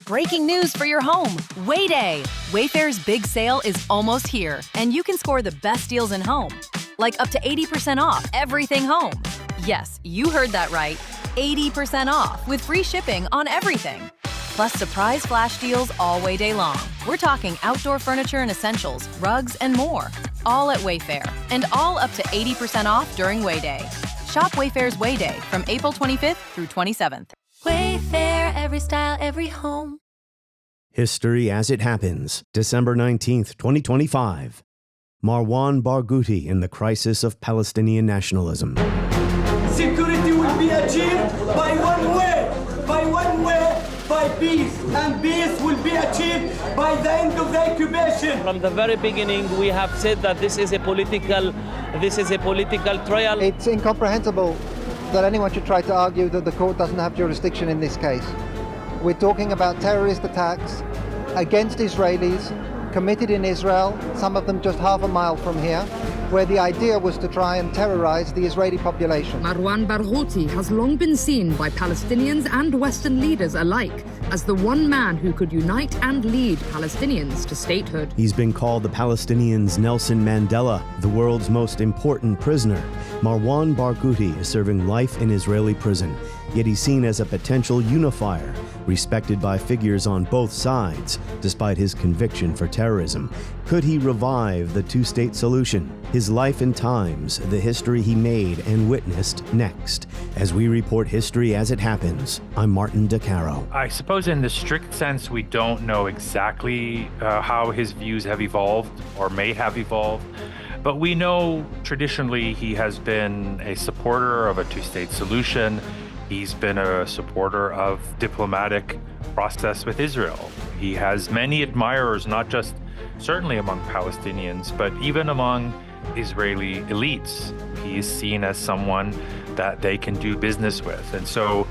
breaking news for your home. Wayday! Wayfair's big sale is almost here, and you can score the best deals in home. Like up to 80% off everything home. Yes, you heard that right. 80% off with free shipping on everything. Plus surprise flash deals all Wayday long. We're talking outdoor furniture and essentials, rugs, and more. All at Wayfair, and all up to 80% off during Wayday. Shop Wayfair's Wayday from April 25th through 27th. Wayfair, every style, every home. History as it happens, December 19th, 2025. Marwan Barghouti in the crisis of Palestinian nationalism. Security will be achieved by one way, by peace, and peace will be achieved by the end of the occupation. From the very beginning, we have said that this is a political trial. It's incomprehensible that anyone should try to argue that the court doesn't have jurisdiction in this case. We're talking about terrorist attacks against Israelis committed in Israel, some of them just half a mile from here, where the idea was to try and terrorize the Israeli population. Marwan Barghouti has long been seen by Palestinians and Western leaders alike as the one man who could unite and lead Palestinians to statehood. He's been called the Palestinians' Nelson Mandela, the world's most important prisoner. Marwan Barghouti is serving life in Israeli prison, yet he's seen as a potential unifier, respected by figures on both sides, despite his conviction for terrorism. Could he revive the two-state solution? His life and times, the history he made and witnessed next. As we report history as it happens, I'm Martin DeCaro. I suppose in the strict sense, we don't know exactly how his views have evolved or may have evolved. But we know traditionally he has been a supporter of a two-state solution. He's been a supporter of diplomatic process with Israel. He has many admirers, not just certainly among Palestinians, but even among Israeli elites. He is seen as someone that they can do business with. And so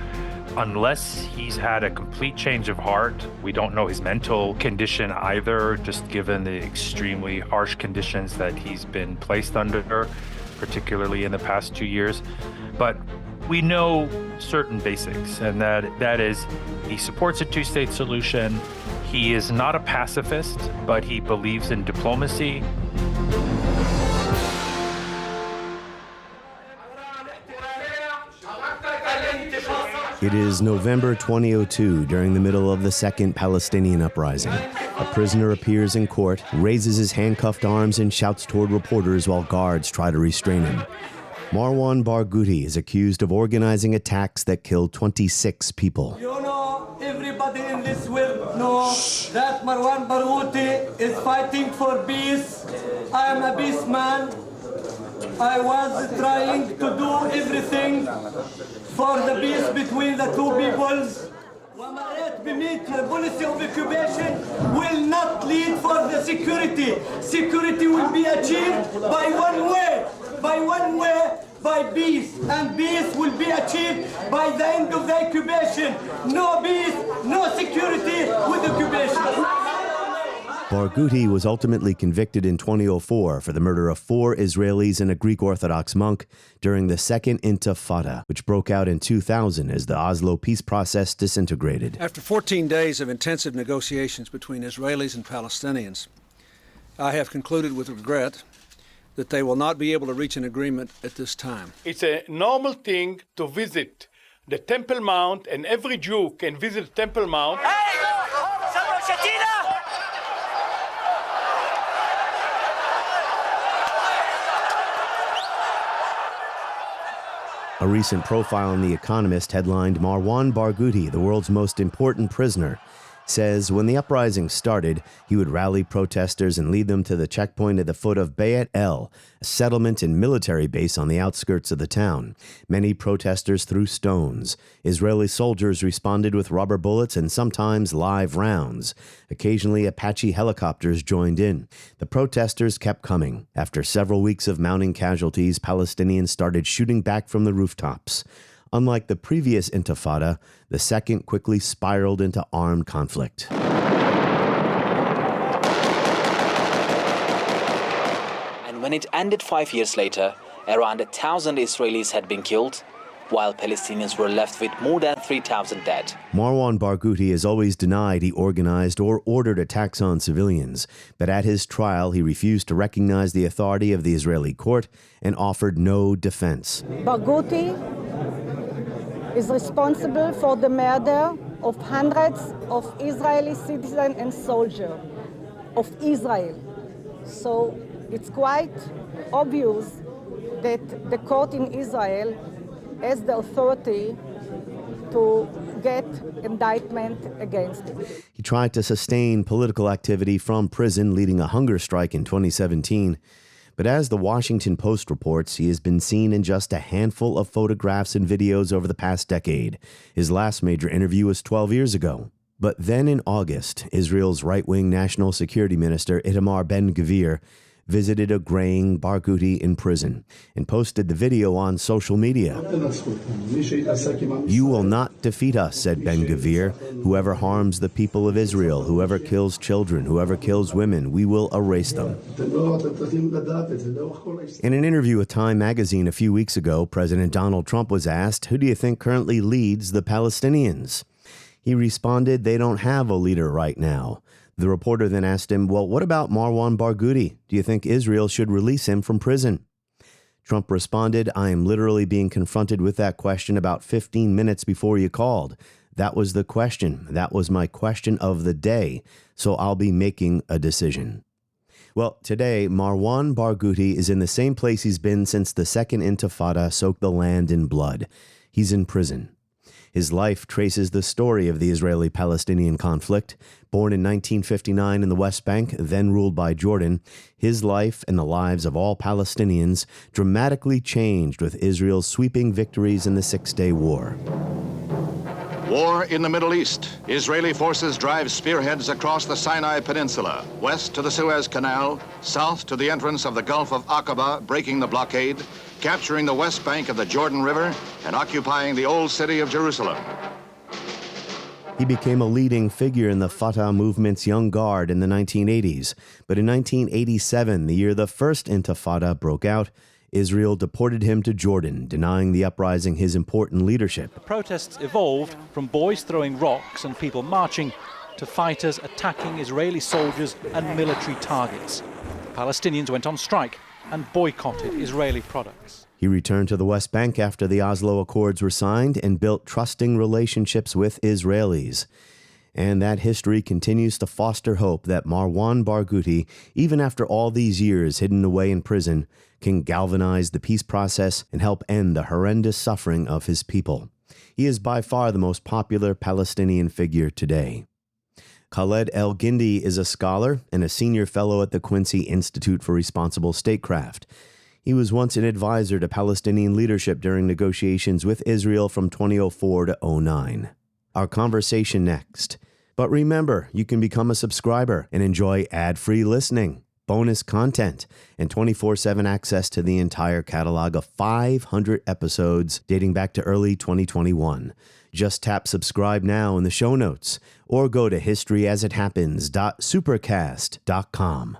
unless he's had a complete change of heart, we don't know his mental condition either, just given the extremely harsh conditions that he's been placed under, particularly in the past 2 years. But we know certain basics, and that is he supports a two-state solution. He is not a pacifist, but he believes in diplomacy. It is November 2002, during the middle of the Second Palestinian Uprising. A prisoner appears in court, raises his handcuffed arms, and shouts toward reporters while guards try to restrain him. Marwan Barghouti is accused of organizing attacks that killed 26 people. You know, everybody in this world knows that Marwan Barghouti is fighting for peace. I am a peace man. I was trying to do everything for the peace between the two peoples. The policy of occupation will not lead for the security. Security will be achieved by one way, by peace. And peace will be achieved by the end of the occupation. No peace, no security with occupation. Barghouti was ultimately convicted in 2004 for the murder of 4 Israelis and a Greek Orthodox monk during the Second Intifada, which broke out in 2000 as the Oslo peace process disintegrated. After 14 days of intensive negotiations between Israelis and Palestinians, I have concluded with regret that they will not be able to reach an agreement at this time. It's a normal thing to visit the Temple Mount, and every Jew can visit the Temple Mount. A recent profile in The Economist headlined Marwan Barghouti, the world's most important prisoner, says when the uprising started, he would rally protesters and lead them to the checkpoint at the foot of Beit El, a settlement and military base on the outskirts of the town. Many protesters threw stones. Israeli soldiers responded with rubber bullets and sometimes live rounds. Occasionally, Apache helicopters joined in. The protesters kept coming. After several weeks of mounting casualties, Palestinians started shooting back from the rooftops. Unlike the previous Intifada, the second quickly spiraled into armed conflict. And when it ended 5 years later, around 1,000 Israelis had been killed, while Palestinians were left with more than 3,000 dead. Marwan Barghouti has always denied he organized or ordered attacks on civilians, but at his trial he refused to recognize the authority of the Israeli court and offered no defense. Barghouti is responsible for the murder of hundreds of Israeli citizens and soldiers of Israel. So it's quite obvious that the court in Israel has the authority to get indictment against him. He tried to sustain political activity from prison, leading a hunger strike in 2017. But as the Washington Post reports, he has been seen in just a handful of photographs and videos over the past decade. His last major interview was 12 years ago. But then in August, Israel's right-wing national security minister Itamar Ben-Gvir visited a graying Barghouti in prison and posted the video on social media. "You will not defeat us," said Ben-Gvir. "Whoever harms the people of Israel, whoever kills children, whoever kills women, we will erase them." In an interview with Time magazine a few weeks ago, President Donald Trump was asked, "Who do you think currently leads the Palestinians?" He responded, "They don't have a leader right now." The reporter then asked him, "Well, what about Marwan Barghouti? Do you think Israel should release him from prison?" Trump responded, "I am literally being confronted with that question about 15 minutes before you called. That was the question. That was my question of the day. So I'll be making a decision." Well, today, Marwan Barghouti is in the same place he's been since the Second Intifada soaked the land in blood. He's in prison. His life traces the story of the Israeli-Palestinian conflict. Born in 1959 in the West Bank, then ruled by Jordan, his life and the lives of all Palestinians dramatically changed with Israel's sweeping victories in the Six-Day War. War in the Middle East. Israeli forces drive spearheads across the Sinai Peninsula, west to the Suez Canal, south to the entrance of the Gulf of Aqaba, breaking the blockade, capturing the west bank of the Jordan River, and occupying the old city of Jerusalem. He became a leading figure in the Fatah movement's young guard in the 1980s. But in 1987, the year the first Intifada broke out, Israel deported him to Jordan, denying the uprising his important leadership. The protests evolved from boys throwing rocks and people marching to fighters attacking Israeli soldiers and military targets. Palestinians went on strike and boycotted Israeli products. He returned to the West Bank after the Oslo Accords were signed and built trusting relationships with Israelis. And that history continues to foster hope that Marwan Barghouti, even after all these years hidden away in prison, can galvanize the peace process and help end the horrendous suffering of his people. He is by far the most popular Palestinian figure today. Khaled Elgindy is a scholar and a senior fellow at the Quincy Institute for Responsible Statecraft. He was once an advisor to Palestinian leadership during negotiations with Israel from 2004 to 2009. Our conversation next. But remember, you can become a subscriber and enjoy ad-free listening, bonus content, and 24/7 access to the entire catalog of 500 episodes dating back to early 2021. Just tap subscribe now in the show notes or go to historyasithappens.supercast.com.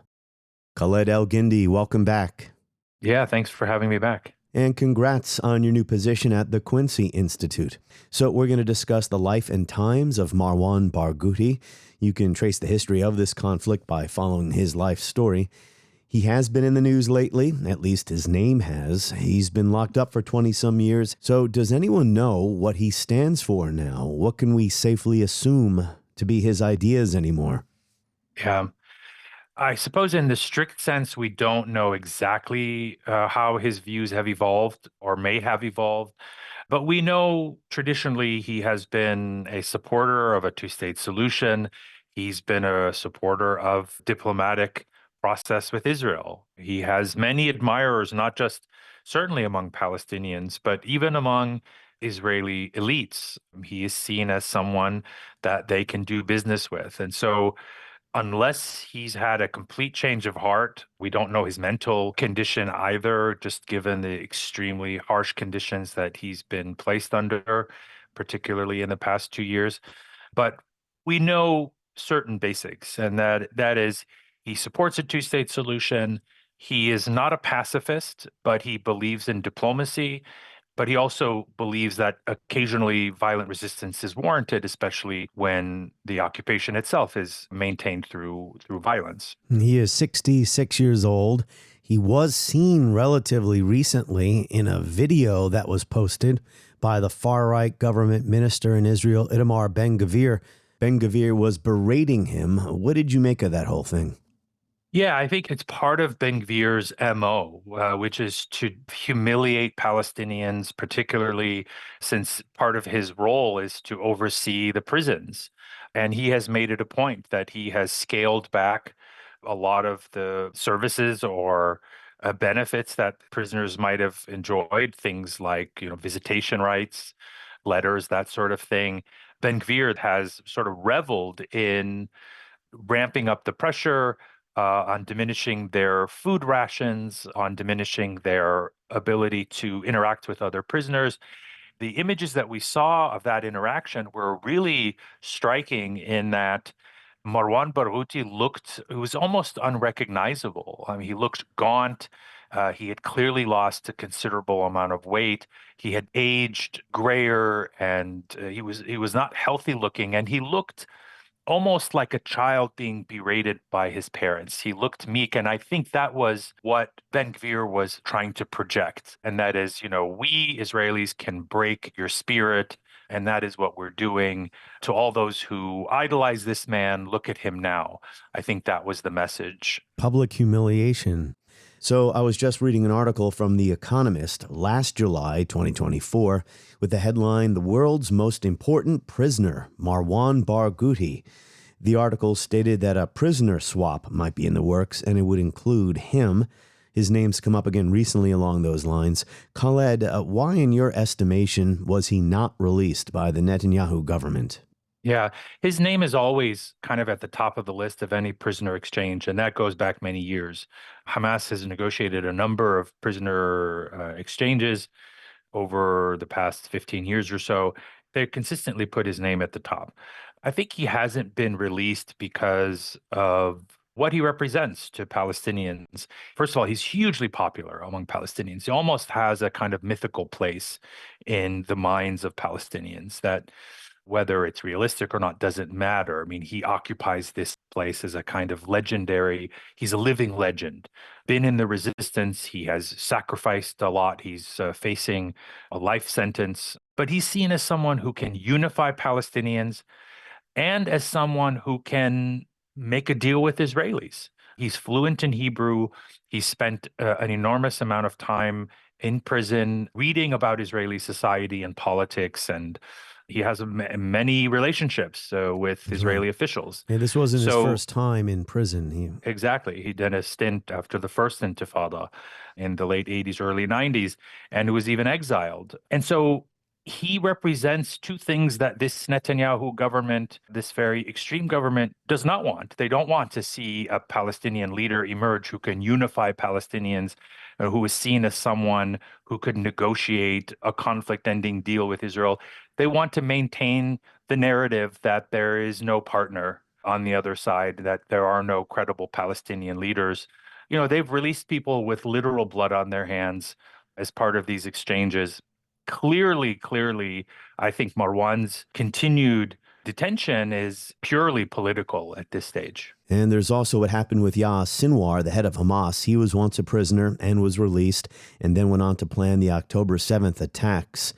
Khaled Elgindy, welcome back. Yeah, thanks for having me back. And congrats on your new position at the Quincy Institute. So we're going to discuss the life and times of Marwan Barghouti. You can trace the history of this conflict by following his life story. He has been in the news lately, at least his name has. He's been locked up for 20-some years. So does anyone know what he stands for now? What can we safely assume to be his ideas anymore? Yeah. I suppose in the strict sense, we don't know exactly how his views have evolved or may have evolved. But we know traditionally he has been a supporter of a two-state solution. He's been a supporter of diplomatic process with Israel. He has many admirers, not just certainly among Palestinians, but even among Israeli elites. He is seen as someone that they can do business with. And so unless he's had a complete change of heart, we don't know his mental condition either, just given the extremely harsh conditions that he's been placed under, particularly in the past 2 years. But we know certain basics, and that is he supports a two-state solution. He is not a pacifist, but he believes in diplomacy. But he also believes that occasionally violent resistance is warranted, especially when the occupation itself is maintained through violence. He is 66 years old. He was seen relatively recently in a video that was posted by the far-right government minister in Israel, Itamar Ben-Gvir. Ben-Gvir was berating him. What did you make of that whole thing? Yeah, I think it's part of Ben-Gvir's MO, which is to humiliate Palestinians, particularly since part of his role is to oversee the prisons. And he has made it a point that he has scaled back a lot of the services or benefits that prisoners might have enjoyed, things like, visitation rights, letters, that sort of thing. Ben-Gvir has sort of reveled in ramping up the pressure on diminishing their food rations, on diminishing their ability to interact with other prisoners. The images that we saw of that interaction were really striking in that Marwan Barghouti it was almost unrecognizable. I mean, he looked gaunt. He had clearly lost a considerable amount of weight. He had aged grayer, and he was not healthy looking, and he looked almost like a child being berated by his parents. He looked meek, and I think that was what Ben-Gvir was trying to project. And that is, we Israelis can break your spirit, and that is what we're doing. To all those who idolize this man, look at him now. I think that was the message. Public humiliation. So I was just reading an article from The Economist last July 2024 with the headline, "The World's Most Important Prisoner, Marwan Barghouti." The article stated that a prisoner swap might be in the works, and it would include him. His name's come up again recently along those lines. Khaled, why, in your estimation, was he not released by the Netanyahu government? Yeah, his name is always kind of at the top of the list of any prisoner exchange, and that goes back many years. Hamas has negotiated a number of prisoner exchanges over the past 15 years or so. They consistently put his name at the top. I think he hasn't been released because of what he represents to Palestinians. First of all, he's hugely popular among Palestinians. He almost has a kind of mythical place in the minds of Palestinians that, whether it's realistic or not, doesn't matter. I mean, he occupies this place as a kind of he's a living legend. Been in the resistance, he has sacrificed a lot. He's facing a life sentence, but he's seen as someone who can unify Palestinians and as someone who can make a deal with Israelis. He's fluent in Hebrew. He spent an enormous amount of time in prison reading about Israeli society and politics, and he has many relationships with Israeli officials. Yeah, this wasn't his first time in prison. Exactly. He did a stint after the first Intifada in the late 80s, early 90s, and was even exiled. And so he represents two things that this Netanyahu government, this very extreme government, does not want. They don't want to see a Palestinian leader emerge who can unify Palestinians, who is seen as someone who could negotiate a conflict-ending deal with Israel. They want to maintain the narrative that there is no partner on the other side, that there are no credible Palestinian leaders. They've released people with literal blood on their hands as part of these exchanges. Clearly, I think Marwan's continued detention is purely political at this stage. And there's also what happened with Yahya Sinwar, the head of Hamas. He was once a prisoner and was released and then went on to plan the October 7th attacks.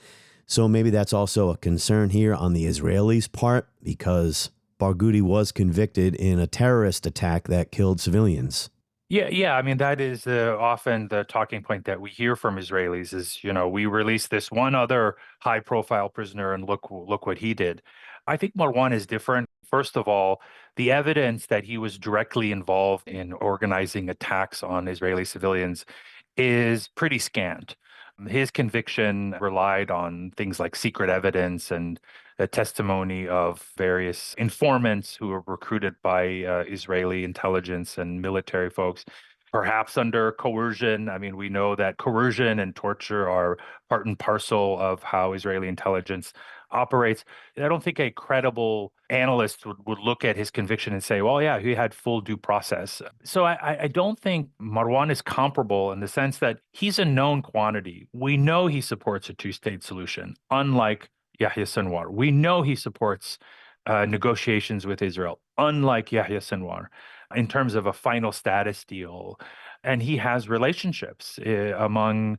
So maybe that's also a concern here on the Israelis' part, because Barghouti was convicted in a terrorist attack that killed civilians. Yeah. I mean, that is often the talking point that we hear from Israelis is, we released this one other high-profile prisoner and look what he did. I think Marwan is different. First of all, the evidence that he was directly involved in organizing attacks on Israeli civilians is pretty scant. His conviction relied on things like secret evidence and the testimony of various informants who were recruited by Israeli intelligence and military folks. perhaps under coercion. I mean, we know that coercion and torture are part and parcel of how Israeli intelligence operates. I don't think a credible analyst would look at his conviction and say, well, yeah, he had full due process. So I don't think Marwan is comparable in the sense that he's a known quantity. We know he supports a two-state solution, unlike Yahya Sinwar. We know he supports negotiations with Israel, unlike Yahya Sinwar, in terms of a final status deal. And he has relationships among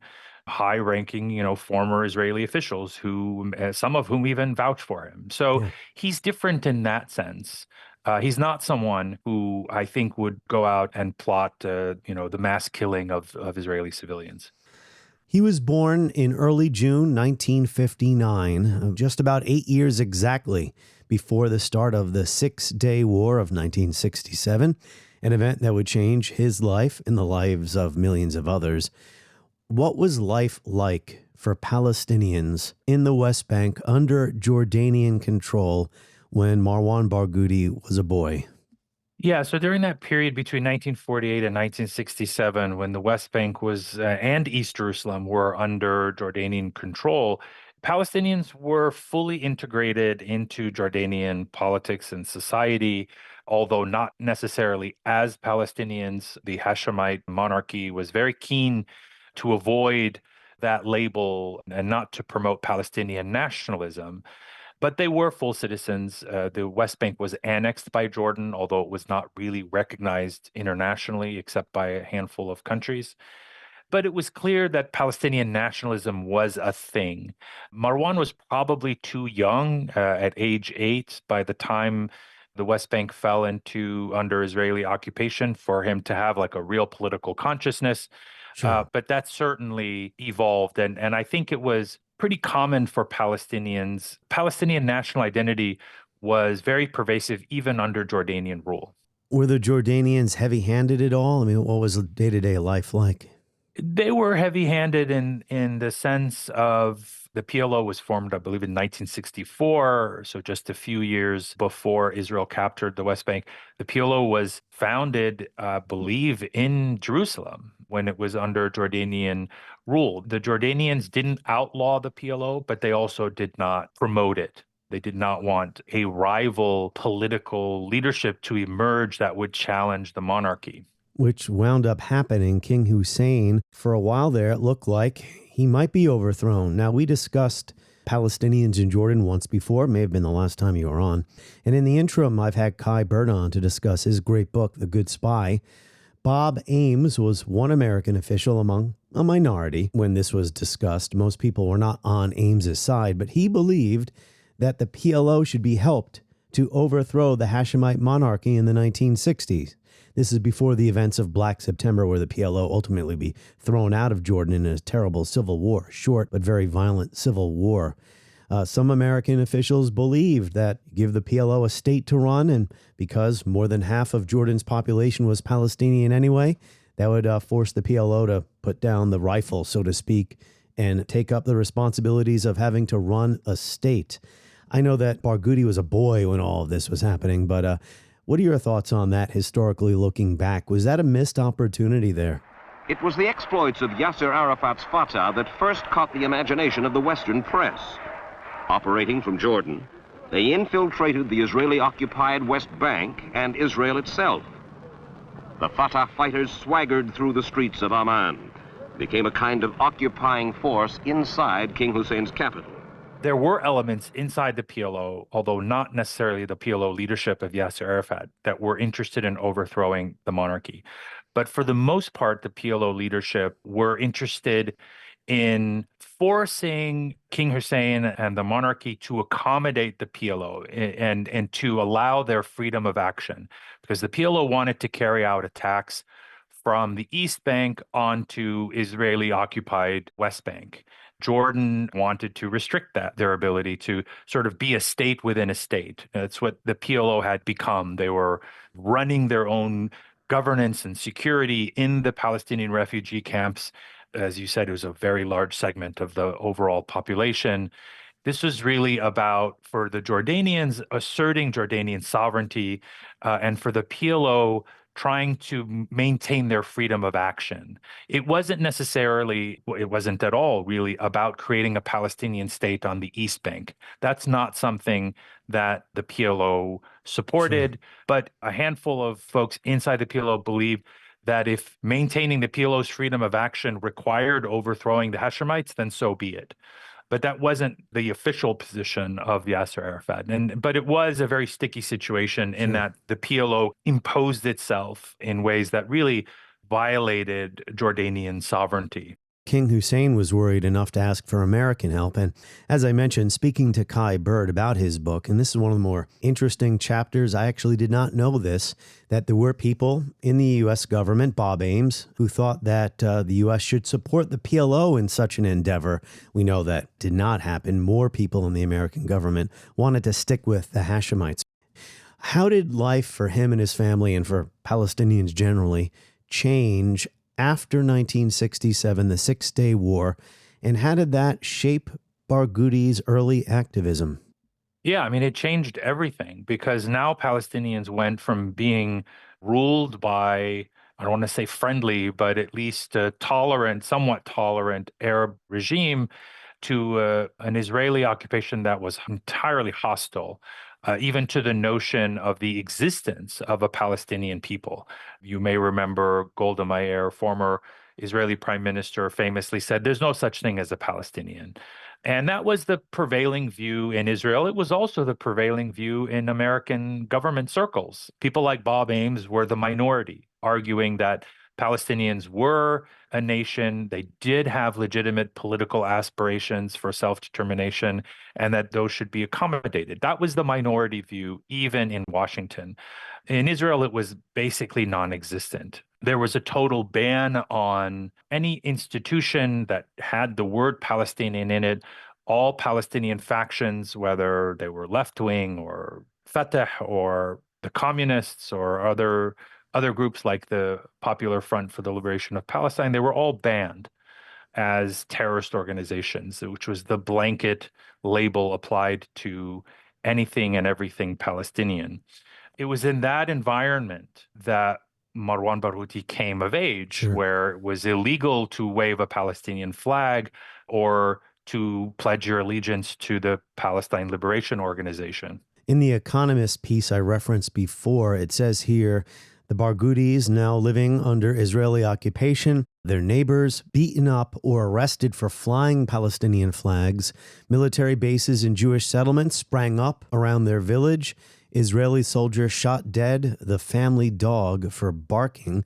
high-ranking, former Israeli officials who, some of whom even vouch for him. So he's different in that sense. He's not someone who I think would go out and plot, the mass killing of Israeli civilians. He was born in early June 1959, just about 8 years exactly before the start of the Six-Day War of 1967, an event that would change his life and the lives of millions of others. What was life like for Palestinians in the West Bank under Jordanian control when Marwan Barghouti was a boy? Yeah, so during that period between 1948 and 1967, when the West Bank was and East Jerusalem were under Jordanian control, Palestinians were fully integrated into Jordanian politics and society, although not necessarily as Palestinians. The Hashemite monarchy was very keen to avoid that label and not to promote Palestinian nationalism. But they were full citizens. The West Bank was annexed by Jordan, although it was not really recognized internationally except by a handful of countries. But it was clear that Palestinian nationalism was a thing. Marwan was probably too young at age 8 by the time the West Bank fell under Israeli occupation for him to have like a real political consciousness. Sure. But that certainly evolved. And I think it was pretty common for Palestinians. Palestinian national identity was very pervasive even under Jordanian rule. Were the Jordanians heavy-handed at all? I mean, what was day-to-day life like? They were heavy-handed in the sense of the PLO was formed, I believe, in 1964, so just a few years before Israel captured the West Bank. The PLO was founded, I believe, in Jerusalem when it was under Jordanian rule. The Jordanians didn't outlaw the PLO, but they also did not promote it. They did not want a rival political leadership to emerge that would challenge the monarchy. Which wound up happening. King Hussein, for a while there, it looked like he might be overthrown. Now, we discussed Palestinians in Jordan once before. It may have been the last time you were on. And in the interim, I've had Kai Bird on to discuss his great book, The Good Spy. Bob Ames was one American official among a minority when this was discussed. Most people were not on Ames's side, but he believed that the PLO should be helped to overthrow the Hashemite monarchy in the 1960s. This is before the events of Black September, where the PLO ultimately be thrown out of Jordan in a terrible civil war, short but very violent civil war. Some American officials believed that give the PLO a state to run, and because more than half of Jordan's population was Palestinian anyway, that would force the PLO to put down the rifle, so to speak, and take up the responsibilities of having to run a state. I know that Barghouti was a boy when all of this was happening, but what are your thoughts on that historically looking back? Was that a missed opportunity there? It was the exploits of Yasser Arafat's Fatah that first caught the imagination of the Western press. Operating from Jordan, they infiltrated the Israeli-occupied West Bank and Israel itself. The Fatah fighters swaggered through the streets of Amman, became a kind of occupying force inside King Hussein's capital. There were elements inside the PLO, although not necessarily the PLO leadership of Yasser Arafat, that were interested in overthrowing the monarchy. But for the most part, the PLO leadership were interested in forcing King Hussein and the monarchy to accommodate the PLO and to allow their freedom of action, because the PLO wanted to carry out attacks from the East Bank onto Israeli-occupied West Bank. Jordan wanted to restrict their ability to sort of be a state within a state. That's what the PLO had become. They were running their own governance and security in the Palestinian refugee camps. As you said, it was a very large segment of the overall population. This was really about, for the Jordanians, asserting Jordanian sovereignty, and for the PLO, trying to maintain their freedom of action. It wasn't at all really about creating a Palestinian state on the East Bank. That's not something that the PLO supported, but a handful of folks inside the PLO believed that if maintaining the PLO's freedom of action required overthrowing the Hashemites, then so be it. But that wasn't the official position of Yasser Arafat. But it was a very sticky situation in that the PLO imposed itself in ways that really violated Jordanian sovereignty. King Hussein was worried enough to ask for American help. And as I mentioned, speaking to Kai Bird about his book, and this is one of the more interesting chapters, I actually did not know this, that there were people in the U.S. government, Bob Ames, who thought that the U.S. should support the PLO in such an endeavor. We know that did not happen. More people in the American government wanted to stick with the Hashemites. How did life for him and his family and for Palestinians generally change after 1967, the Six-Day War, and how did that shape Barghouti's early activism? Yeah, I mean, it changed everything because now Palestinians went from being ruled by, I don't want to say friendly, but at least a tolerant, somewhat tolerant Arab regime to an Israeli occupation that was entirely hostile. Even to the notion of the existence of a Palestinian people. You may remember Golda Meir, former Israeli prime minister, famously said, there's no such thing as a Palestinian. And that was the prevailing view in Israel. It was also the prevailing view in American government circles. People like Bob Ames were the minority, arguing that Palestinians were a nation. They did have legitimate political aspirations for self-determination, and that those should be accommodated. That was the minority view, even in Washington. In Israel, it was basically non-existent. There was a total ban on any institution that had the word Palestinian in it. All Palestinian factions, whether they were left-wing or Fatah or the communists or other groups like the Popular Front for the Liberation of Palestine, they were all banned as terrorist organizations, which was the blanket label applied to anything and everything Palestinian. It was in that environment that Marwan Barghouti came of age, where it was illegal to wave a Palestinian flag or to pledge your allegiance to the Palestine Liberation Organization. In the Economist piece I referenced before, it says here, the Barghoutis now living under Israeli occupation, their neighbors beaten up or arrested for flying Palestinian flags, military bases in Jewish settlements sprang up around their village, Israeli soldier shot dead the family dog for barking.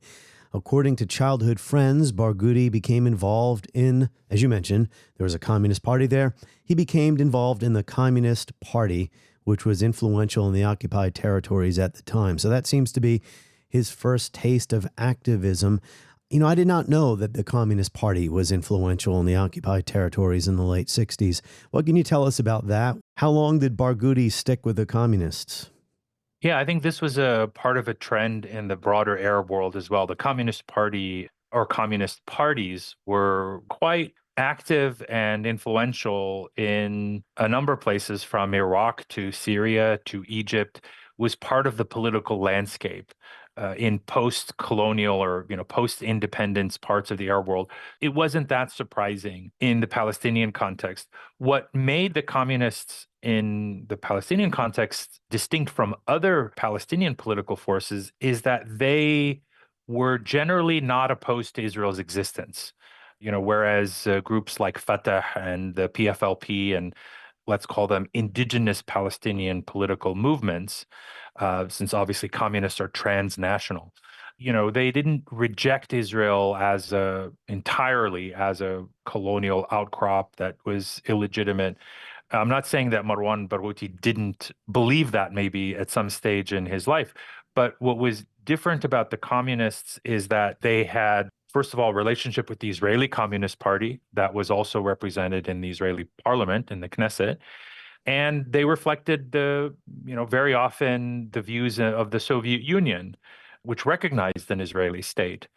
According to childhood friends, Barghouti became involved in, as you mentioned, there was a communist party there. He became involved in the Communist Party, which was influential in the occupied territories at the time. So that seems to be his first taste of activism. You know, I did not know that the Communist Party was influential in the occupied territories in the late 60s. What can you tell us about that? How long did Barghouti stick with the communists? Yeah, I think this was a part of a trend in the broader Arab world as well. The Communist Party or communist parties were quite active and influential in a number of places from Iraq to Syria to Egypt, was part of the political landscape. In post-colonial or post-independence parts of the Arab world, it wasn't that surprising in the Palestinian context. What made the communists in the Palestinian context distinct from other Palestinian political forces is that they were generally not opposed to Israel's existence. Whereas groups like Fatah and the PFLP and let's call them indigenous Palestinian political movements, since obviously communists are transnational. They didn't reject Israel entirely as a colonial outcrop that was illegitimate. I'm not saying that Marwan Barghouti didn't believe that maybe at some stage in his life, but what was different about the communists is that they had, first of all, relationship with the Israeli Communist Party that was also represented in the Israeli parliament, in the Knesset. And they reflected very often the views of the Soviet Union, which recognized an Israeli state.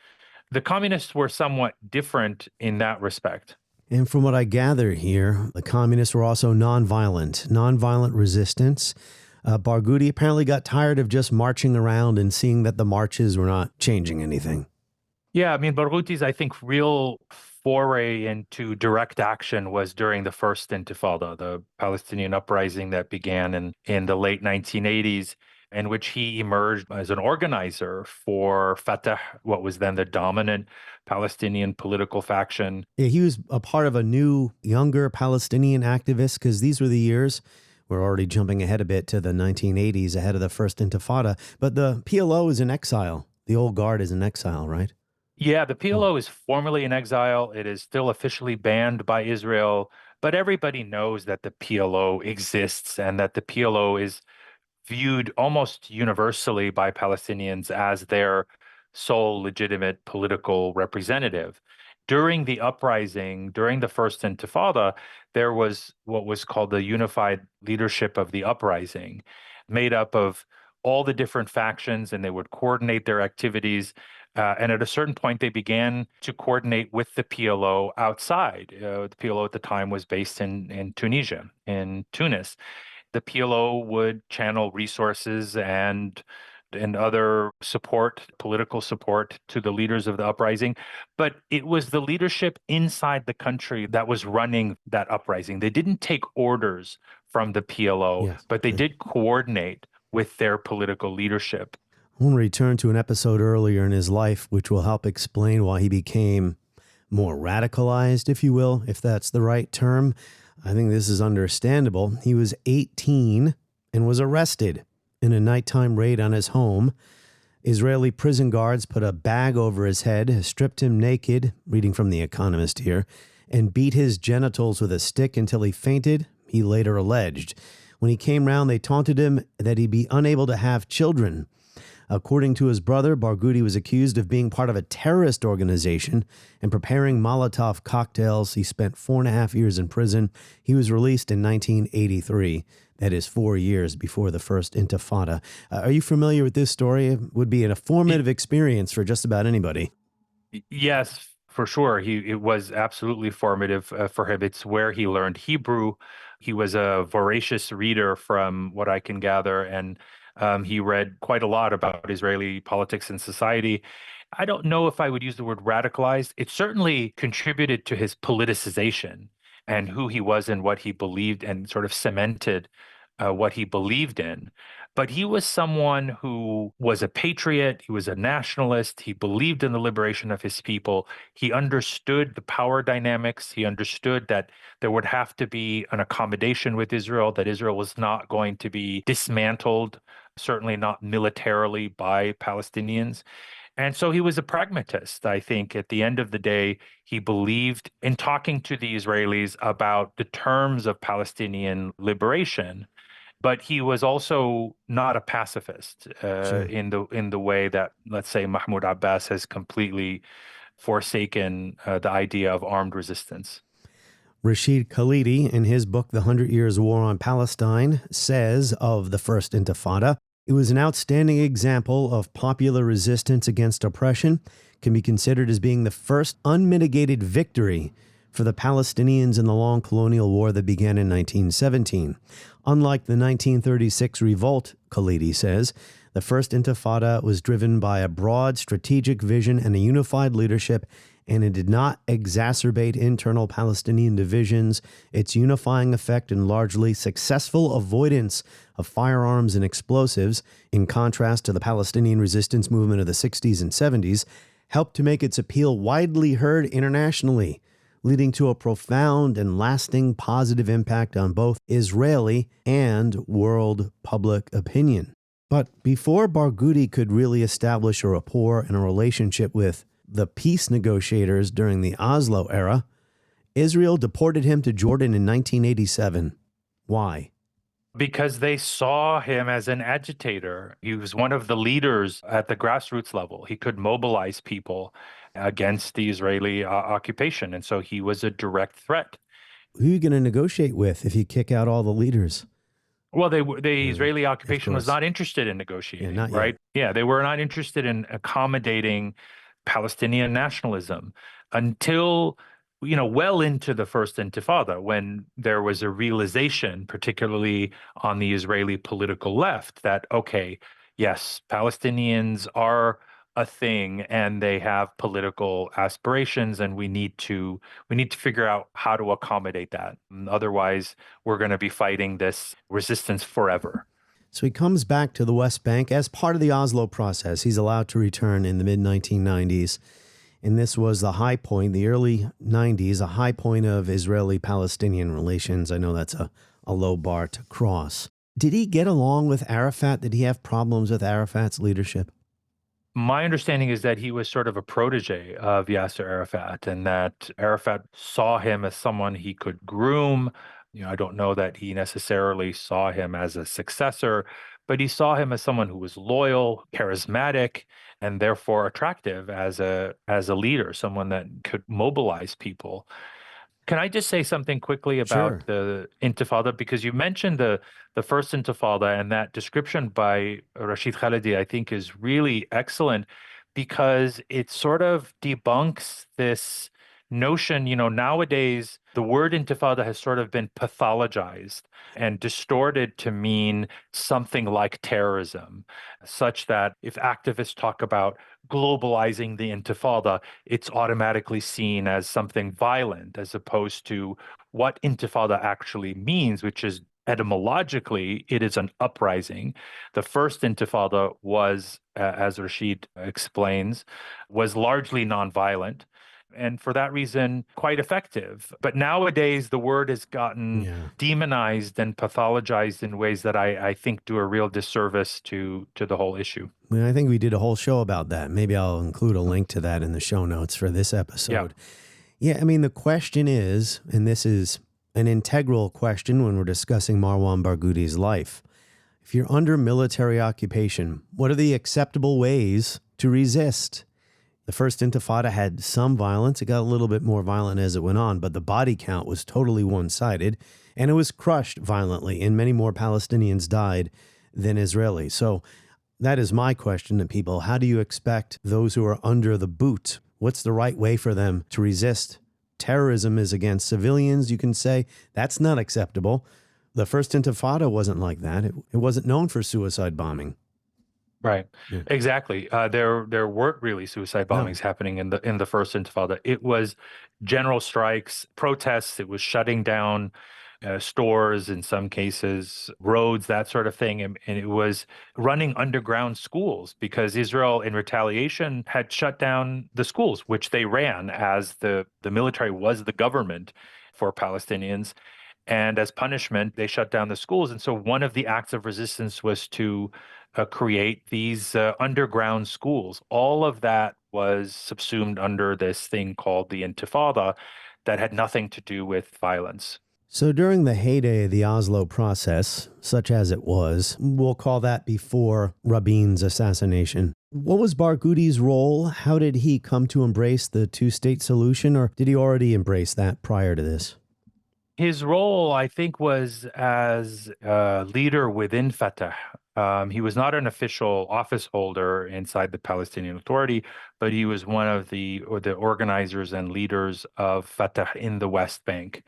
The communists were somewhat different in that respect. And from what I gather here, the communists were also nonviolent resistance. Barghouti apparently got tired of just marching around and seeing that the marches were not changing anything. Yeah, I mean, Barghouti's, I think, real foray into direct action was during the First Intifada, the Palestinian uprising that began in the late 1980s, in which he emerged as an organizer for Fatah, what was then the dominant Palestinian political faction. Yeah, he was a part of a new, younger Palestinian activist, because these were the years, we're already jumping ahead a bit to the 1980s, ahead of the First Intifada, but the PLO is in exile. The old guard is in exile, right? Yeah, the PLO is formally in exile. It is still officially banned by Israel, but everybody knows that the PLO exists and that the PLO is viewed almost universally by Palestinians as their sole legitimate political representative. During the uprising, during the First Intifada, there was what was called the unified leadership of the uprising, made up of all the different factions, and they would coordinate their activities. And at a certain point, they began to coordinate with the PLO outside. The PLO at the time was based in Tunisia, in Tunis. The PLO would channel resources and other support, political support to the leaders of the uprising. But it was the leadership inside the country that was running that uprising. They didn't take orders from the PLO, but they did coordinate with their political leadership. I want to return to an episode earlier in his life, which will help explain why he became more radicalized, if you will, if that's the right term. I think this is understandable. He was 18 and was arrested in a nighttime raid on his home. Israeli prison guards put a bag over his head, stripped him naked, reading from The Economist here, and beat his genitals with a stick until he fainted, he later alleged. When he came round, they taunted him that he'd be unable to have children. According to his brother, Barghouti was accused of being part of a terrorist organization and preparing Molotov cocktails. He spent 4.5 years in prison. He was released in 1983. That is 4 years before the First Intifada. Are you familiar with this story? It would be a formative experience for just about anybody. Yes, for sure. It was absolutely formative for him. It's where he learned Hebrew. He was a voracious reader, from what I can gather, and he read quite a lot about Israeli politics and society. I don't know if I would use the word radicalized. It certainly contributed to his politicization and who he was and what he believed, and sort of cemented what he believed in. But he was someone who was a patriot. He was a nationalist. He believed in the liberation of his people. He understood the power dynamics. He understood that there would have to be an accommodation with Israel, that Israel was not going to be dismantled, certainly not militarily, by Palestinians. And so he was a pragmatist. I think at the end of the day, he believed in talking to the Israelis about the terms of Palestinian liberation. But he was also not a pacifist in the way that, let's say, Mahmoud Abbas has completely forsaken the idea of armed resistance. Rashid Khalidi, in his book, The 100 Years' War on Palestine, says of the First Intifada, it was an outstanding example of popular resistance against oppression, can be considered as being the first unmitigated victory for the Palestinians in the long colonial war that began in 1917. Unlike the 1936 revolt, Khalidi says, the First Intifada was driven by a broad strategic vision and a unified leadership, and it did not exacerbate internal Palestinian divisions. Its unifying effect and largely successful avoidance of firearms and explosives, in contrast to the Palestinian resistance movement of the 60s and 70s, helped to make its appeal widely heard internationally, leading to a profound and lasting positive impact on both Israeli and world public opinion. But before Barghouti could really establish a rapport and a relationship with the peace negotiators during the Oslo era, Israel deported him to Jordan in 1987. Why? Because they saw him as an agitator. He was one of the leaders at the grassroots level. He could mobilize people against the Israeli occupation. And so he was a direct threat. Who are you going to negotiate with if you kick out all the leaders? Well, the Israeli occupation was not interested in negotiating, right? Yeah, they were not interested in accommodating Palestinian nationalism until well into the First Intifada, when there was a realization, particularly on the Israeli political left, that, okay, yes, Palestinians are a thing and they have political aspirations, and we need to figure out how to accommodate that. Otherwise, we're going to be fighting this resistance forever. So he comes back to the West Bank as part of the Oslo process. He's allowed to return in the mid-1990s. And this was the high point, the early 90s, a high point of Israeli-Palestinian relations. I know that's a low bar to cross. Did he get along with Arafat? Did he have problems with Arafat's leadership? My understanding is that he was sort of a protege of Yasser Arafat, and that Arafat saw him as someone he could groom. I don't know that he necessarily saw him as a successor, but he saw him as someone who was loyal, charismatic, and therefore attractive as a leader, someone that could mobilize people. Can I just say something quickly about the Intifada? Because you mentioned the First Intifada, and that description by Rashid Khaledi, I think, is really excellent, because it sort of debunks this notion. Nowadays, the word Intifada has sort of been pathologized and distorted to mean something like terrorism, such that if activists talk about globalizing the Intifada, it's automatically seen as something violent, as opposed to what Intifada actually means, which is etymologically, it is an uprising. The First Intifada was, as Rashid explains, was largely nonviolent, and for that reason, quite effective. But nowadays, the word has gotten demonized and pathologized in ways that I think do a real disservice to the whole issue. I think we did a whole show about that. Maybe I'll include a link to that in the show notes for this episode. Yeah, I mean, the question is, and this is an integral question when we're discussing Marwan Barghouti's life. If you're under military occupation, what are the acceptable ways to resist? The First Intifada had some violence. It got a little bit more violent as it went on, but the body count was totally one-sided, and it was crushed violently, and many more Palestinians died than Israelis. So that is my question to people. How do you expect those who are under the boot? What's the right way for them to resist? Terrorism is against civilians, you can say. That's not acceptable. The First Intifada wasn't like that. It wasn't known for suicide bombing. Right. Yeah. Exactly. There weren't really suicide bombings happening in the First Intifada. It was general strikes, protests. It was shutting down stores, in some cases, roads, that sort of thing. And it was running underground schools, because Israel, in retaliation, had shut down the schools, which they ran, as the military was the government for Palestinians. And as punishment, they shut down the schools. And so one of the acts of resistance was to create these underground schools. All of that was subsumed under this thing called the Intifada that had nothing to do with violence. So during the heyday of the Oslo process, such as it was, we'll call that before Rabin's assassination, what was Barghouti's role? How did he come to embrace the two-state solution, or did he already embrace that prior to this? His role, I think, was as a leader within Fatah. He was not an official office holder inside the Palestinian Authority, but he was one of the organizers and leaders of Fatah in the West Bank.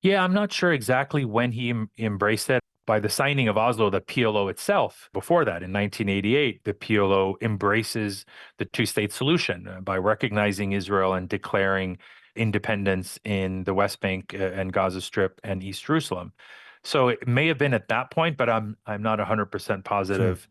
Yeah, I'm not sure exactly when he embraced it. By the signing of Oslo, the PLO itself, before that, in 1988, the PLO embraces the two-state solution by recognizing Israel and declaring independence in the West Bank and Gaza Strip and East Jerusalem. So it may have been at that point, but I'm not 100% positive. Sure.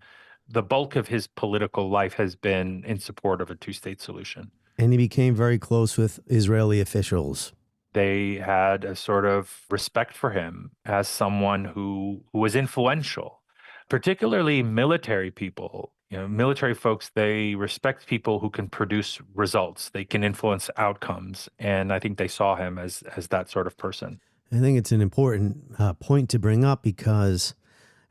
The bulk of his political life has been in support of a two-state solution. And he became very close with Israeli officials. They had a sort of respect for him as someone who was influential, particularly military people. Military folks, they respect people who can produce results. They can influence outcomes. And I think they saw him as that sort of person. I think it's an important point to bring up because,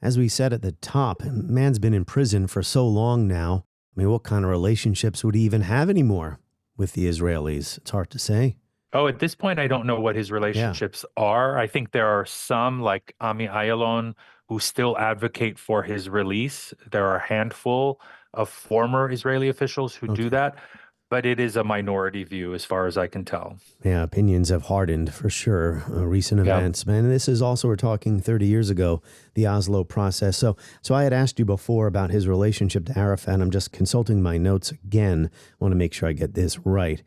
as we said at the top, man's been in prison for so long now. I mean, what kind of relationships would he even have anymore with the Israelis? It's hard to say. Oh, at this point, I don't know what his relationships are. I think there are some, like Ami Ayalon, who still advocate for his release. There are a handful of former Israeli officials who do that. but it is a minority view as far as I can tell. Yeah, opinions have hardened for sure. Recent events, man. And this is also, we're talking 30 years ago, the Oslo process. So I had asked you before about his relationship to Arafat. I'm just consulting my notes again. I want to make sure I get this right.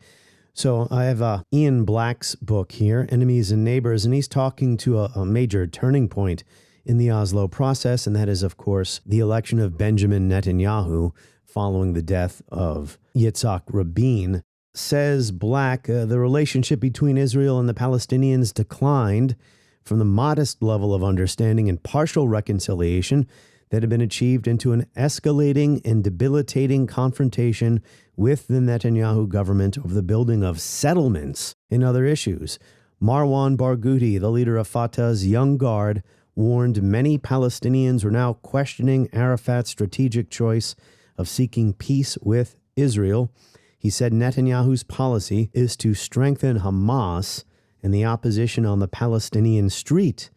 So I have Ian Black's book here, Enemies and Neighbors, and he's talking to a major turning point in the Oslo process, and that is, of course, the election of Benjamin Netanyahu following the death of Yitzhak Rabin. Says Black, the relationship between Israel and the Palestinians declined from the modest level of understanding and partial reconciliation that had been achieved into an escalating and debilitating confrontation with the Netanyahu government over the building of settlements and other issues. Marwan Barghouti, the leader of Fatah's Young Guard, warned many Palestinians were now questioning Arafat's strategic choice of seeking peace with Israel. He said Netanyahu's policy is to strengthen Hamas and the opposition on the Palestinian street.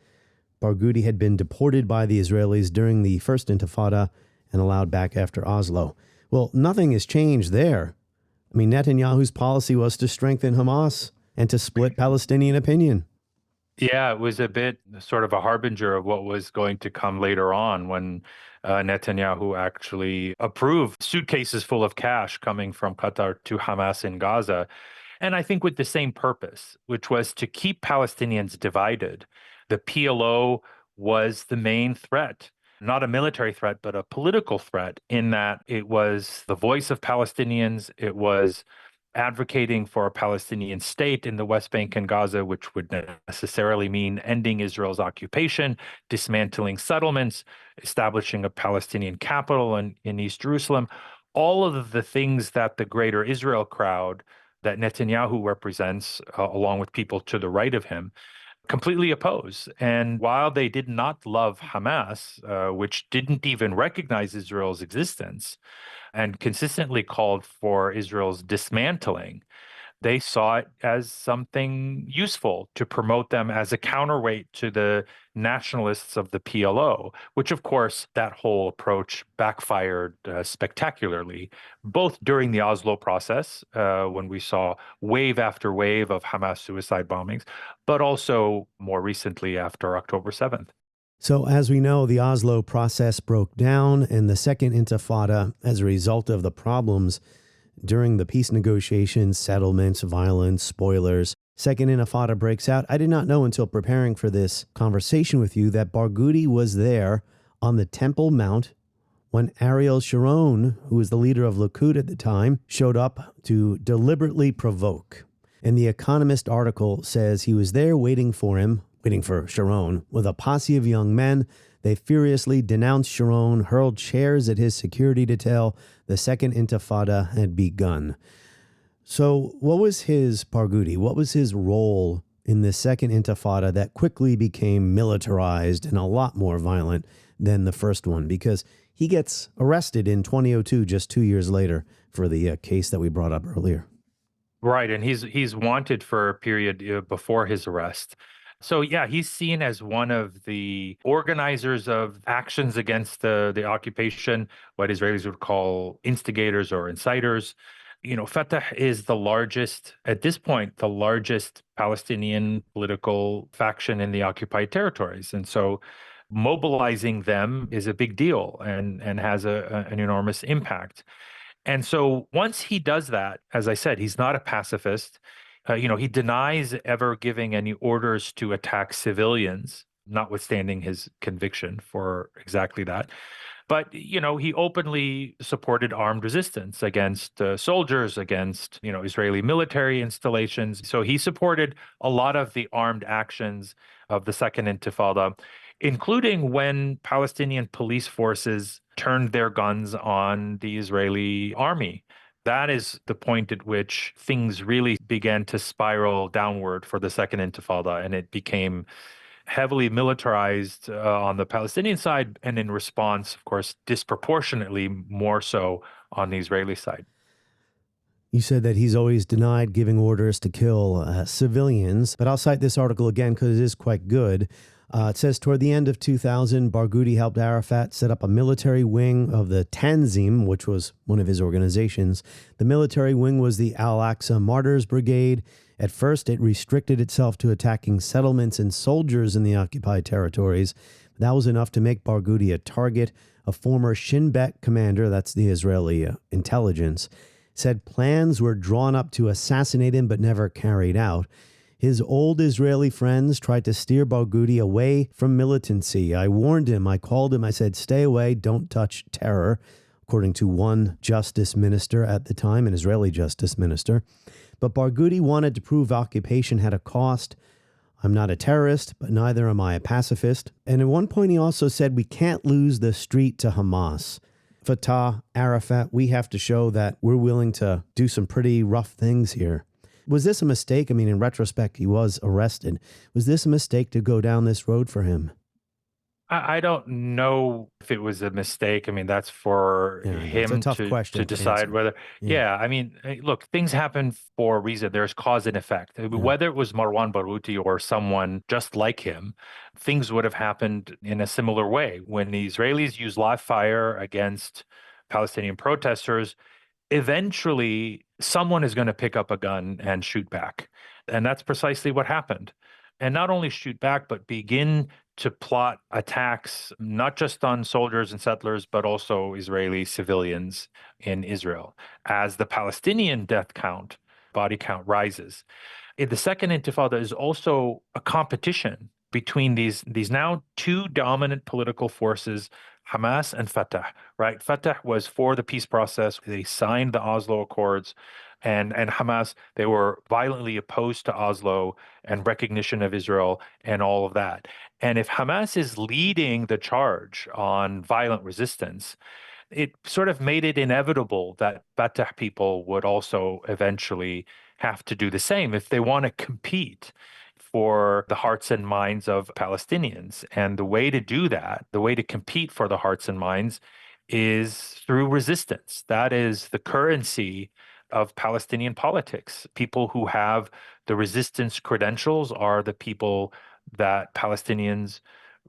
Barghouti had been deported by the Israelis during the First Intifada and allowed back after Oslo. Well, nothing has changed there. I mean, Netanyahu's policy was to strengthen Hamas and to split Palestinian opinion. Yeah, it was a bit sort of a harbinger of what was going to come later on when Netanyahu actually approved suitcases full of cash coming from Qatar to Hamas in Gaza. And I think with the same purpose, which was to keep Palestinians divided. The PLO was the main threat, not a military threat, but a political threat, in that it was the voice of Palestinians. It was advocating for a Palestinian state in the West Bank and Gaza, which would necessarily mean ending Israel's occupation, dismantling settlements, establishing a Palestinian capital in East Jerusalem. All of the things that the greater Israel crowd that Netanyahu represents, along with people to the right of him, completely oppose. And while they did not love Hamas, which didn't even recognize Israel's existence and consistently called for Israel's dismantling, they saw it as something useful to promote them as a counterweight to the nationalists of the PLO, which, of course, that whole approach backfired spectacularly, both during the Oslo process, when we saw wave after wave of Hamas suicide bombings, but also more recently after October 7th. So as we know, the Oslo process broke down, and the Second Intifada, as a result of the problems during the peace negotiations, settlements, violence, spoilers, Second Intifada breaks out. I did not know until preparing for this conversation with you that Barghouti was there on the Temple Mount when Ariel Sharon, who was the leader of Likud at the time, showed up to deliberately provoke. And the Economist article says he was there waiting for Sharon, with a posse of young men. They furiously denounced Sharon, hurled chairs at his security detail. The Second Intifada had begun. So what was Barghouti? What was his role in the Second Intifada that quickly became militarized and a lot more violent than the first one? Because he gets arrested in 2002, just 2 years later, for the case that we brought up earlier. Right, and he's wanted for a period before his arrest. So yeah, he's seen as one of the organizers of actions against the occupation, what Israelis would call instigators or inciters. You know, Fatah is at this point, the largest Palestinian political faction in the occupied territories. And so mobilizing them is a big deal and has an enormous impact. And so once he does that, as I said, he's not a pacifist. He denies ever giving any orders to attack civilians, notwithstanding his conviction for exactly that. But, he openly supported armed resistance against soldiers, against, Israeli military installations. So he supported a lot of the armed actions of the Second Intifada, including when Palestinian police forces turned their guns on the Israeli army. That is the point at which things really began to spiral downward for the Second Intifada, and it became heavily militarized on the Palestinian side, and in response, of course, disproportionately more so on the Israeli side. You said that he's always denied giving orders to kill civilians, but I'll cite this article again because it is quite good. It says toward the end of 2000, Barghouti helped Arafat set up a military wing of the Tanzim, which was one of his organizations. The military wing was the Al-Aqsa Martyrs Brigade. At first, it restricted itself to attacking settlements and soldiers in the occupied territories. That was enough to make Barghouti a target. A former Shin Bet commander, that's the Israeli intelligence, said plans were drawn up to assassinate him but never carried out. His old Israeli friends tried to steer Barghouti away from militancy. I warned him, I called him, I said, stay away, don't touch terror, according to one justice minister at the time, an Israeli justice minister. But Barghouti wanted to prove occupation had a cost. I'm not a terrorist, but neither am I a pacifist. And at one point he also said, we can't lose the street to Hamas. Fatah, Arafat, we have to show that we're willing to do some pretty rough things here. Was this a mistake? I mean, in retrospect, he was arrested. Was this a mistake to go down this road for him? I don't know if it was a mistake. I mean, that's for him to decide whether. Yeah, I mean, look, things happen for a reason. There's cause and effect. Whether it was Marwan Barghouti or someone just like him, things would have happened in a similar way. When the Israelis use live fire against Palestinian protesters, eventually someone is going to pick up a gun and shoot back. And that's precisely what happened. And not only shoot back, but begin to plot attacks, not just on soldiers and settlers, but also Israeli civilians in Israel, as the Palestinian death count, body count rises. The Second Intifada is also a competition between these now two dominant political forces, Hamas and Fatah, right? Fatah was for the peace process. They signed the Oslo Accords. And Hamas, they were violently opposed to Oslo and recognition of Israel and all of that. And if Hamas is leading the charge on violent resistance, it sort of made it inevitable that Fatah people would also eventually have to do the same if they want to compete for the hearts and minds of Palestinians. And the way to do that, the way to compete for the hearts and minds, is through resistance. That is the currency of Palestinian politics. People who have the resistance credentials are the people that Palestinians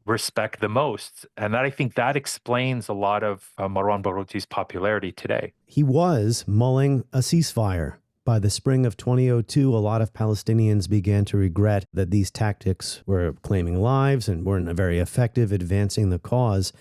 respect the most. And that, I think, that explains a lot of Marwan Barghouti's popularity today. He was mulling a ceasefire. By the spring of 2002, a lot of Palestinians began to regret that these tactics were claiming lives and weren't very effective advancing the cause.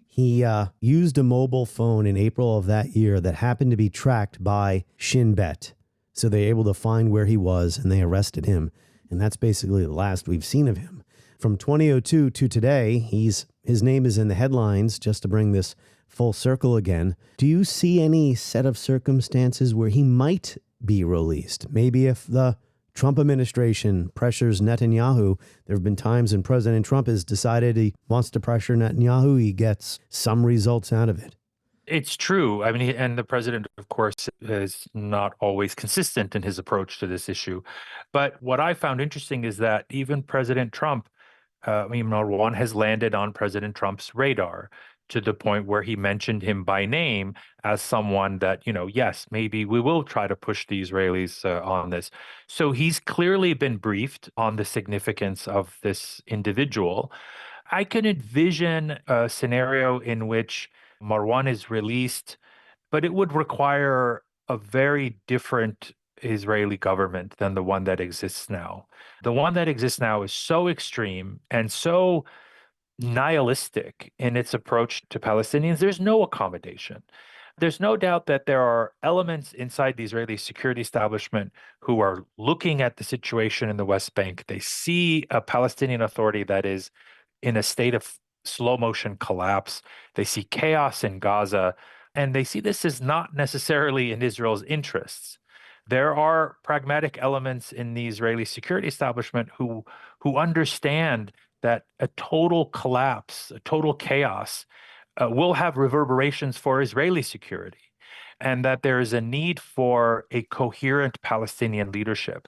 He used a mobile phone in April of that year that happened to be tracked by Shin Bet. So they were able to find where he was and they arrested him. And that's basically the last we've seen of him. From 2002 to today, his name is in the headlines, just to bring this full circle again. Do you see any set of circumstances where he might be released? Maybe if the Trump administration pressures Netanyahu. There have been times when President Trump has decided he wants to pressure Netanyahu. He gets some results out of it. It's true. I mean, and the president, of course, is not always consistent in his approach to this issue. But what I found interesting is that even President Trump, Marwan has landed on President Trump's radar, to the point where he mentioned him by name as someone that, yes, maybe we will try to push the Israelis on this. So he's clearly been briefed on the significance of this individual. I can envision a scenario in which Marwan is released, but it would require a very different Israeli government than the one that exists now. The one that exists now is so extreme and so nihilistic in its approach to Palestinians. There's no accommodation. There's no doubt that there are elements inside the Israeli security establishment who are looking at the situation in the West Bank. They see a Palestinian Authority that is in a state of slow motion collapse. They see chaos in Gaza, and they see this as not necessarily in Israel's interests. There are pragmatic elements in the Israeli security establishment who understand that a total collapse, a total chaos will have reverberations for Israeli security, and that there is a need for a coherent Palestinian leadership.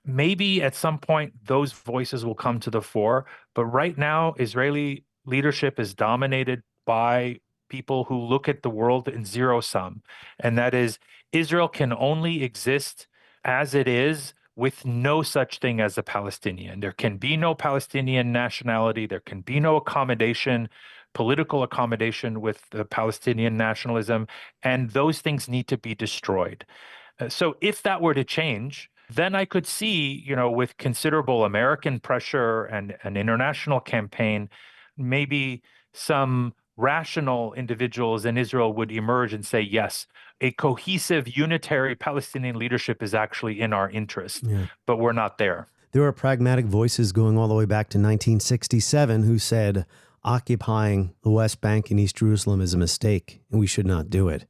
Maybe at some point those voices will come to the fore, but right now Israeli leadership is dominated by people who look at the world in zero sum, and that is Israel can only exist as it is with no such thing as a Palestinian. There can be no Palestinian nationality. There can be no accommodation, political accommodation with the Palestinian nationalism, and those things need to be destroyed. So if that were to change, then I could see, with considerable American pressure and an international campaign, maybe some rational individuals in Israel would emerge and say, yes, a cohesive, unitary Palestinian leadership is actually in our interest, but we're not there. There are pragmatic voices going all the way back to 1967 who said occupying the West Bank and East Jerusalem is a mistake and we should not do it.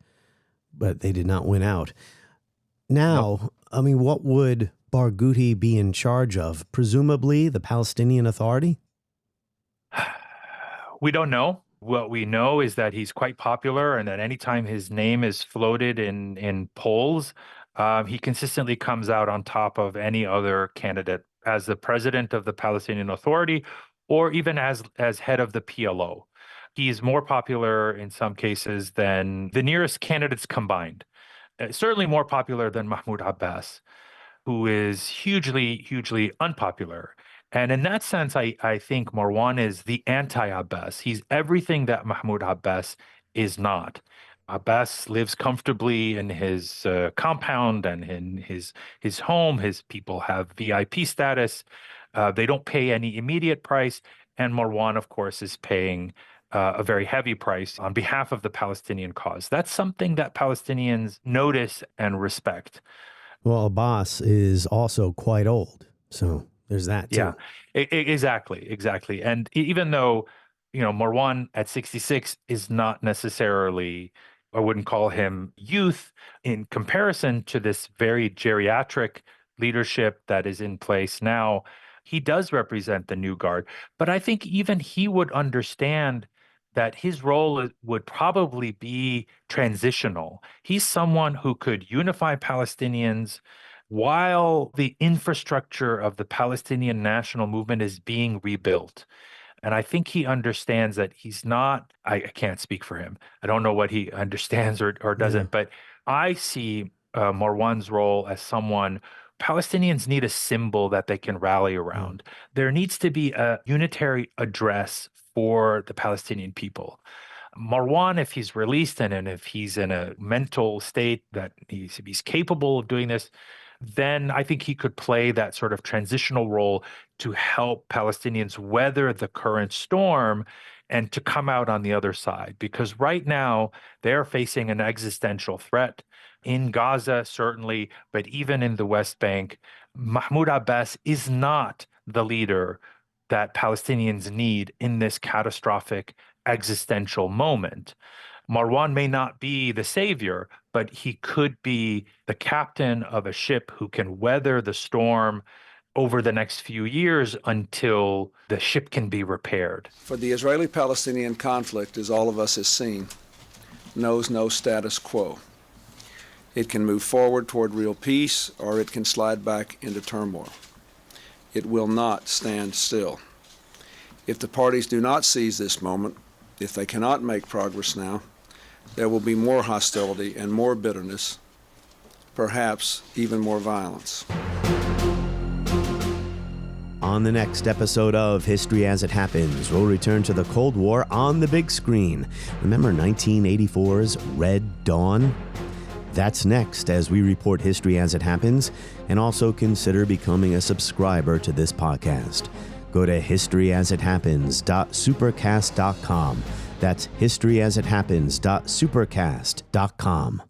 But they did not win out. Now, what would Barghouti be in charge of? Presumably the Palestinian Authority? We don't know. What we know is that he's quite popular and that anytime his name is floated in polls, he consistently comes out on top of any other candidate as the president of the Palestinian Authority or even as head of the PLO. He's more popular in some cases than the nearest candidates combined. Certainly more popular than Mahmoud Abbas, who is hugely, hugely unpopular. And in that sense, I think Marwan is the anti-Abbas. He's everything that Mahmoud Abbas is not. Abbas lives comfortably in his compound and in his home. His people have VIP status. They don't pay any immediate price. And Marwan, of course, is paying a very heavy price on behalf of the Palestinian cause. That's something that Palestinians notice and respect. Well, Abbas is also quite old, so there's that too. Yeah, exactly. And even though, Marwan at 66 is not necessarily, I wouldn't call him youth in comparison to this very geriatric leadership that is in place now, he does represent the new guard. But I think even he would understand that his role would probably be transitional. He's someone who could unify Palestinians while the infrastructure of the Palestinian national movement is being rebuilt. And I think he understands that he's not, I can't speak for him. I don't know what he understands or doesn't, but I see Marwan's role as someone, Palestinians need a symbol that they can rally around. There needs to be a unitary address for the Palestinian people. Marwan, if he's released and if he's in a mental state that he's capable of doing this, then I think he could play that sort of transitional role to help Palestinians weather the current storm and to come out on the other side. Because right now, they're facing an existential threat in Gaza, certainly, but even in the West Bank. Mahmoud Abbas is not the leader that Palestinians need in this catastrophic existential moment. Marwan may not be the savior, but he could be the captain of a ship who can weather the storm over the next few years until the ship can be repaired. For the Israeli-Palestinian conflict, as all of us have seen, knows no status quo. It can move forward toward real peace, or it can slide back into turmoil. It will not stand still. If the parties do not seize this moment, if they cannot make progress now, there will be more hostility and more bitterness, perhaps even more violence. On the next episode of History as It Happens, we'll return to the Cold War on the big screen. Remember 1984's Red Dawn? That's next as we report History as It Happens and also consider becoming a subscriber to this podcast. Go to historyasithappens.supercast.com. That's historyasithappens.supercast.com.